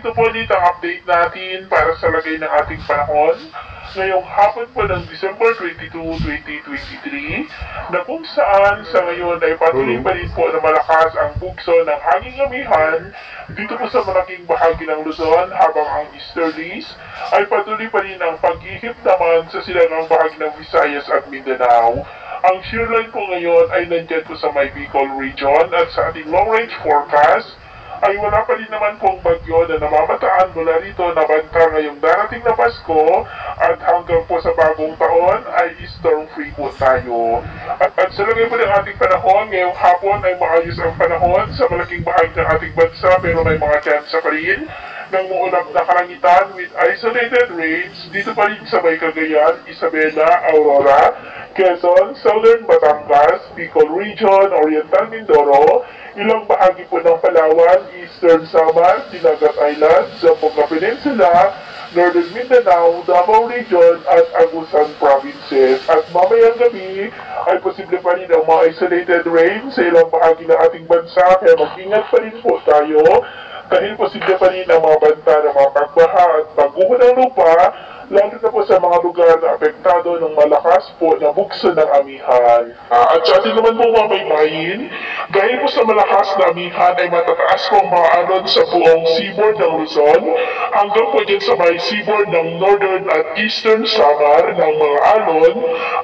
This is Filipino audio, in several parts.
ito po ulit ang update natin para sa lagay ng ating panahon ngayong hapon po ng December 22, 2023 na kung saan sa ngayon ay patuloy pa rin po na malakas ang bugso ng hanging amihan dito po sa malaking bahagi ng Luzon habang ang easterlies ay patuloy pa rin ang pag-ihip naman sa silangang bahagi ng Visayas at Mindanao. Ang shear line po ngayon ay nandyan po sa may Bicol region at sa ating long range forecast ay wala pa rin naman pong bagyo na namamataan mula rito na banta ngayong darating na Pasko at hanggang po sa bagong taon ay storm free po tayo. At sa lagay po ng ating panahon, ngayong hapon ay maayos ang panahon sa malaking bahagi ng ating bansa pero may mga tsansa pa rin ng muulap na kalangitan with isolated rains dito pa rin sa may Cagayan, Isabela, Aurora, Quezon, Southern Batangas, Bicol Region, Oriental Mindoro, ilang bahagi po ng Palawan, Eastern Samar, Dinagat Island, Zamboanga Peninsula, Northern Mindanao, Davao Region at Agusan Provinces. At mamayang gabi ay posible pa rin ang mga isolated rain sa ilang bahagi ng ating bansa kaya mag-ingat pa rin po tayo dahil posible pa rin ang mga banta ng mga pagbaha at pagguho ng lupa lalo na po sa mga lugar na apektado ng malakas po na bugso ng amihan. At sa atin naman po mga baybayin, dahil po sa malakas na amihan ay matataas po ang mga alon sa buong seaboard ng Luzon hanggang po dyan sa may seaboard ng Northern at Eastern Samar ng mga alon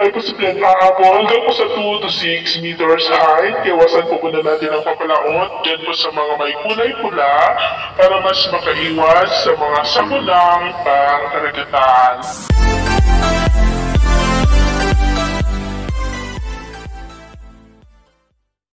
ay posibleng aabot hanggang po sa 2 to 6 meters high. Iwasan po muna natin ang papalaot dyan po sa mga may kulay pula para mas makaiwas sa mga sakunang pang-karagatan.